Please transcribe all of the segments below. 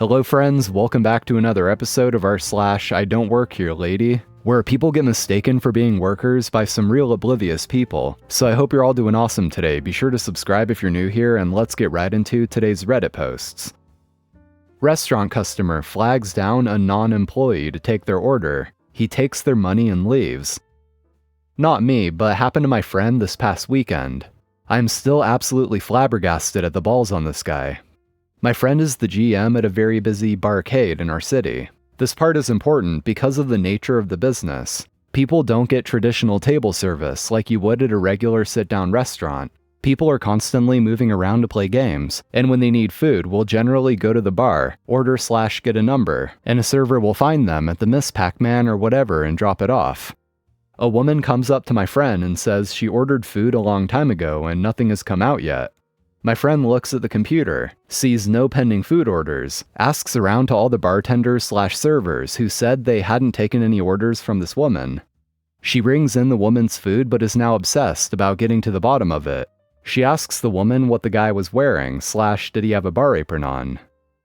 Hello friends, welcome back to another episode of our I Don't Work Here Lady, where people get mistaken for being workers by some real oblivious people. So I hope you're all doing awesome today. Be sure to subscribe if you're new here, and let's get right into today's Reddit posts. Restaurant customer flags down a non-employee to take their order. He takes their money and leaves. Not me, but happened to my friend this past weekend. I am still absolutely flabbergasted at the balls on this guy. My friend is the GM at a very busy barcade in our city. This part is important because of the nature of the business. People don't get traditional table service like you would at a regular sit-down restaurant. People are constantly moving around to play games, and when they need food, will generally go to the bar, order/get a number, and a server will find them at the Miss Pac-Man or whatever and drop it off. A woman comes up to my friend and says she ordered food a long time ago and nothing has come out yet. My friend looks at the computer, sees no pending food orders, asks around to all the bartenders/servers who said they hadn't taken any orders from this woman. She brings in the woman's food but is now obsessed about getting to the bottom of it. She asks the woman what the guy was wearing/did he have a bar apron on.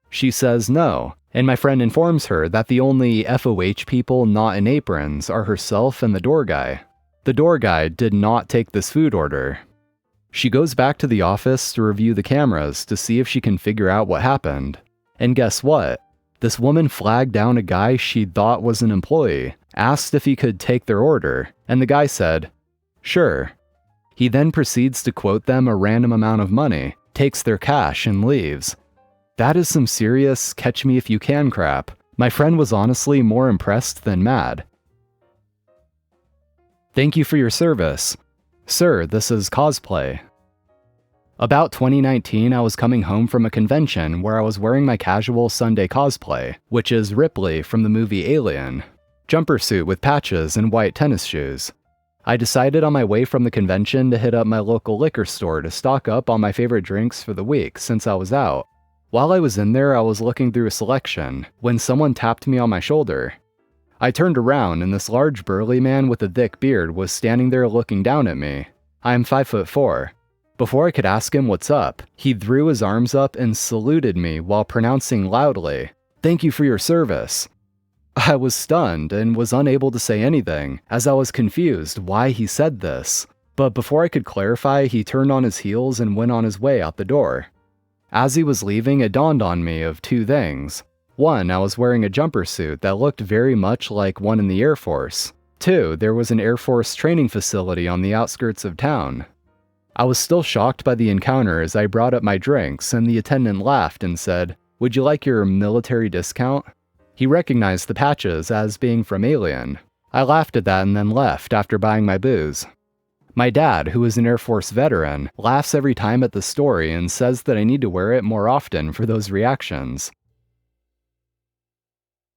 She says no, and my friend informs her that the only FOH people not in aprons are herself and the door guy. The door guy did not take this food order. She goes back to the office to review the cameras to see if she can figure out what happened. And guess what? This woman flagged down a guy she thought was an employee, asked if he could take their order, and the guy said, "Sure." He then proceeds to quote them a random amount of money, takes their cash, and leaves. That is some serious catch-me-if-you-can crap. My friend was honestly more impressed than mad. Thank you for your service. Sir, this is cosplay. About 2019, I was coming home from a convention where I was wearing my casual Sunday cosplay, which is Ripley from the movie Alien. Jumper suit with patches and white tennis shoes. I decided on my way from the convention to hit up my local liquor store to stock up on my favorite drinks for the week since I was out. While I was in there, I was looking through a selection when someone tapped me on my shoulder. I turned around and this large burly man with a thick beard was standing there looking down at me. I am 5'4". Before I could ask him what's up, he threw his arms up and saluted me while pronouncing loudly, "Thank you for your service." I was stunned and was unable to say anything, as I was confused why he said this. But before I could clarify, he turned on his heels and went on his way out the door. As he was leaving, it dawned on me of two things. One, I was wearing a jumper suit that looked very much like one in the Air Force. Two, there was an Air Force training facility on the outskirts of town. I was still shocked by the encounter as I brought up my drinks, and the attendant laughed and said, "Would you like your military discount?" He recognized the patches as being from Alien. I laughed at that and then left after buying my booze. My dad, who is an Air Force veteran, laughs every time at the story and says that I need to wear it more often for those reactions.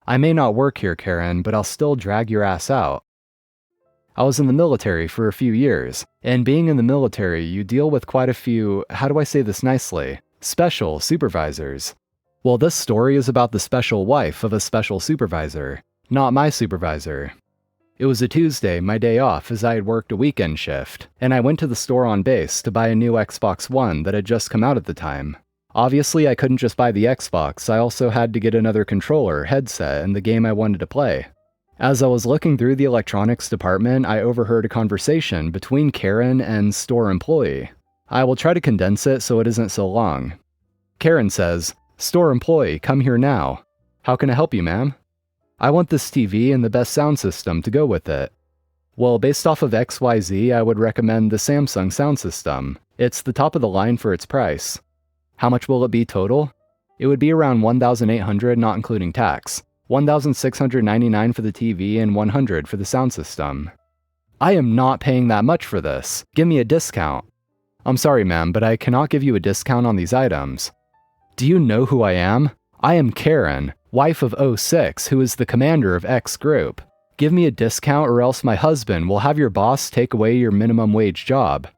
I may not work here, Karen, but I'll still drag your ass out. I was in the military for a few years, and being in the military, you deal with quite a few, how do I say this nicely, special supervisors. Well, this story is about the special wife of a special supervisor, not my supervisor. It was a Tuesday, my day off, as I had worked a weekend shift, and I went to the store on base to buy a new Xbox One that had just come out at the time. Obviously, I couldn't just buy the Xbox, I also had to get another controller, headset, and the game I wanted to play. As I was looking through the electronics department, I overheard a conversation between Karen and store employee. I will try to condense it so it isn't so long. Karen says, "Store employee, come here now. How can I help you, ma'am?" "I want this TV and the best sound system to go with it." "Well, based off of XYZ, I would recommend the Samsung sound system. It's the top of the line for its price." "How much will it be total?" "It would be around $1,800 not including tax. $1,699 for the TV and $100 for the sound system." "I am not paying that much for this. Give me a discount." "I'm sorry, ma'am, but I cannot give you a discount on these items." "Do you know who I am? I am Karen, wife of 06, who is the commander of X group. Give me a discount or else my husband will have your boss take away your minimum wage job."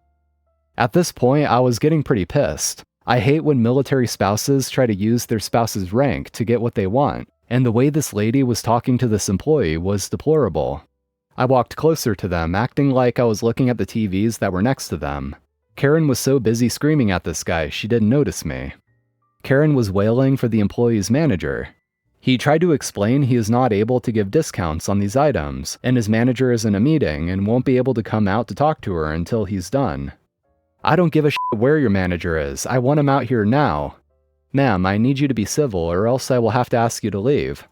At this point, I was getting pretty pissed. I hate when military spouses try to use their spouse's rank to get what they want, and the way this lady was talking to this employee was deplorable. I walked closer to them, acting like I was looking at the TVs that were next to them. Karen was so busy screaming at this guy, she didn't notice me. Karen was wailing for the employee's manager. He tried to explain he is not able to give discounts on these items, and his manager is in a meeting and won't be able to come out to talk to her until he's done. I don't give a shit where your manager is. I want him out here now. Ma'am, I need you to be civil or else I will have to ask you to leave.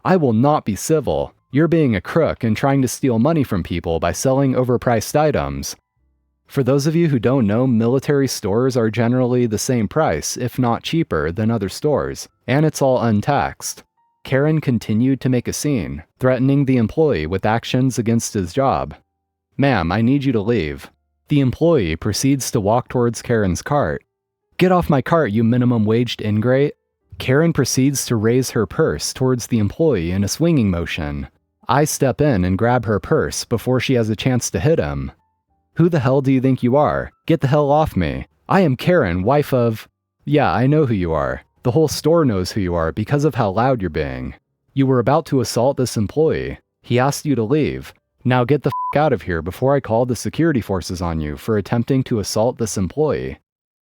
I will not be civil. You're being a crook and trying to steal money from people by selling overpriced items. For those of you who don't know, military stores are generally the same price, if not cheaper, than other stores, and it's all untaxed. Karen continued to make a scene, threatening the employee with actions against his job. Ma'am, I need you to leave. The employee proceeds to walk towards Karen's cart. Get off my cart, you minimum-waged ingrate. Karen proceeds to raise her purse towards the employee in a swinging motion. I step in and grab her purse before she has a chance to hit him. Who the hell do you think you are? Get the hell off me. I am Karen, wife of... Yeah, I know who you are. The whole store knows who you are because of how loud you're being. You were about to assault this employee. He asked you to leave. Now get the f*** out of here before I call the security forces on you for attempting to assault this employee.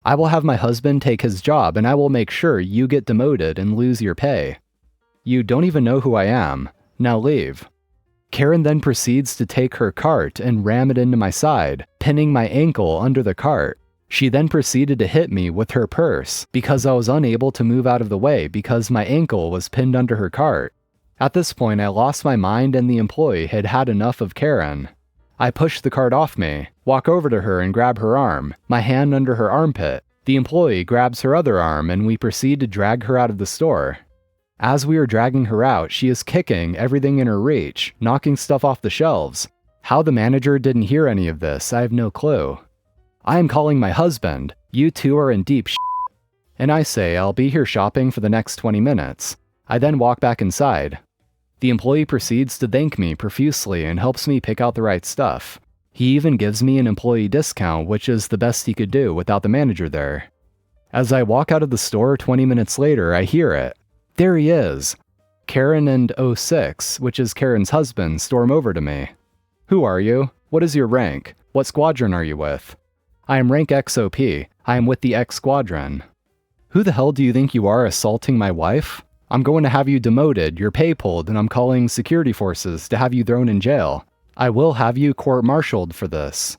I will have my husband take his job and I will make sure you get demoted and lose your pay. You don't even know who I am. Now leave. Karen then proceeds to take her cart and ram it into my side, pinning my ankle under the cart. She then proceeded to hit me with her purse because I was unable to move out of the way because my ankle was pinned under her cart. At this point, I lost my mind and the employee had had enough of Karen. I push the cart off me, walk over to her and grab her arm, my hand under her armpit. The employee grabs her other arm and we proceed to drag her out of the store. As we are dragging her out, she is kicking everything in her reach, knocking stuff off the shelves. How the manager didn't hear any of this, I have no clue. I am calling my husband. You two are in deep shit. And I say I'll be here shopping for the next 20 minutes. I then walk back inside. The employee proceeds to thank me profusely and helps me pick out the right stuff. He even gives me an employee discount, which is the best he could do without the manager there. As I walk out of the store 20 minutes later, I hear it. There he is. Karen and 06, which is Karen's husband, storm over to me. Who are you? What is your rank? What squadron are you with? I am rank XOP. I am with the X Squadron. Who the hell do you think you are assaulting my wife? I'm going to have you demoted, your pay pulled, and I'm calling security forces to have you thrown in jail. I will have you court-martialed for this.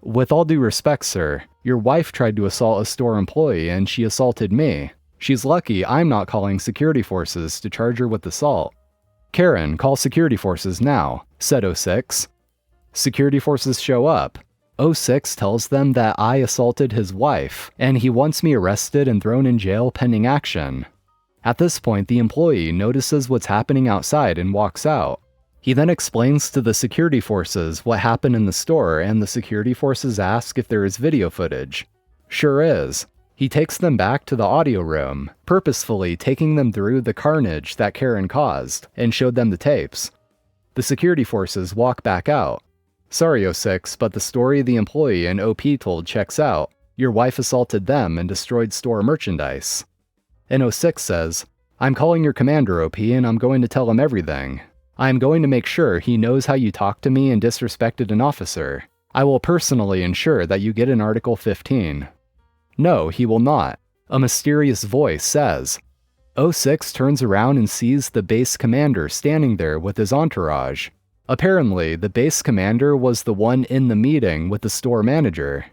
With all due respect, sir, your wife tried to assault a store employee and she assaulted me. She's lucky I'm not calling security forces to charge her with assault. Karen, call security forces now, said 06. Security forces show up. 06 tells them that I assaulted his wife, and he wants me arrested and thrown in jail pending action. At this point, the employee notices what's happening outside and walks out. He then explains to the security forces what happened in the store, and the security forces ask if there is video footage. Sure is. He takes them back to the audio room, purposefully taking them through the carnage that Karen caused, and showed them the tapes. The security forces walk back out. Sorry, 06, but the story the employee and OP told checks out. Your wife assaulted them and destroyed store merchandise. And 06 says, I'm calling your commander, OP, and I'm going to tell him everything. I am going to make sure he knows how you talked to me and disrespected an officer. I will personally ensure that you get an Article 15. No, he will not. A mysterious voice says. 06 turns around and sees the base commander standing there with his entourage. Apparently, the base commander was the one in the meeting with the store manager.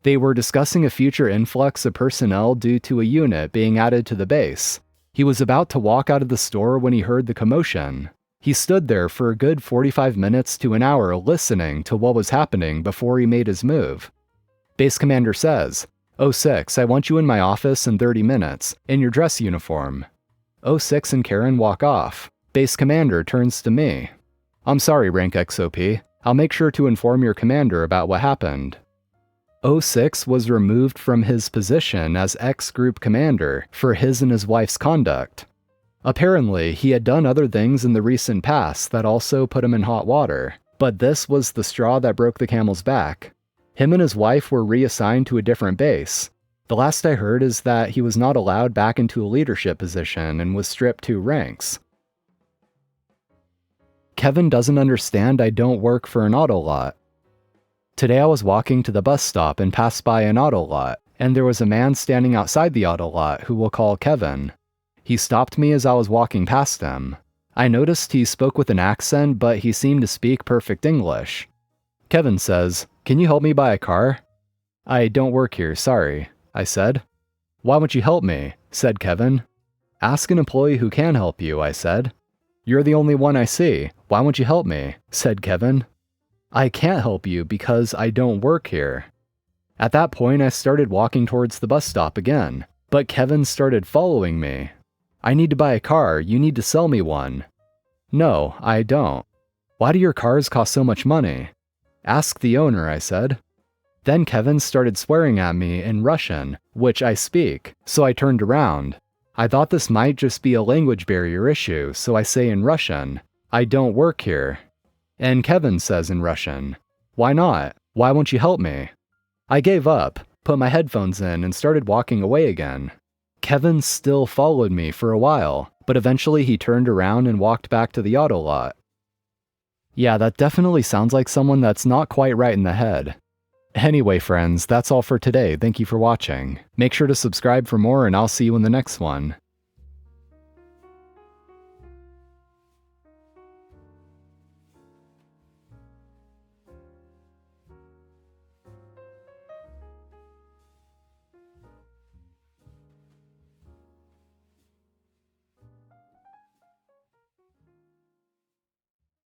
They were discussing a future influx of personnel due to a unit being added to the base. He was about to walk out of the store when he heard the commotion. He stood there for a good 45 minutes to an hour listening to what was happening before he made his move. Base commander says, 06, I want you in my office in 30 minutes, in your dress uniform. 06 and Karen walk off. Base commander turns to me. I'm sorry, rank XOP. I'll make sure to inform your commander about what happened. 06 was removed from his position as X-Group commander for his and his wife's conduct. Apparently, he had done other things in the recent past that also put him in hot water, but this was the straw that broke the camel's back. Him and his wife were reassigned to a different base. The last I heard is that he was not allowed back into a leadership position and was stripped 2 ranks. Kevin doesn't understand I don't work for an auto lot. Today I was walking to the bus stop and passed by an auto lot, and there was a man standing outside the auto lot who we'll call Kevin. He stopped me as I was walking past him. I noticed he spoke with an accent, but he seemed to speak perfect English. Kevin says, "Can you help me buy a car?" "I don't work here, sorry," I said. "Why won't you help me?" said Kevin. "Ask an employee who can help you," I said. "You're the only one I see. Why won't you help me?" said Kevin. "I can't help you because I don't work here." At that point, I started walking towards the bus stop again, but Kevin started following me. "I need to buy a car. You need to sell me one." "No, I don't." "Why do your cars cost so much money?" "Ask the owner," I said. Then Kevin started swearing at me in Russian, which I speak, so I turned around. I thought this might just be a language barrier issue, so I say in Russian, "I don't work here." And Kevin says in Russian, "Why not? Why won't you help me?" I gave up, put my headphones in, and started walking away again. Kevin still followed me for a while, but eventually he turned around and walked back to the auto lot. Yeah, that definitely sounds like someone that's not quite right in the head. Anyway, friends, that's all for today. Thank you for watching. Make sure to subscribe for more, and I'll see you in the next one.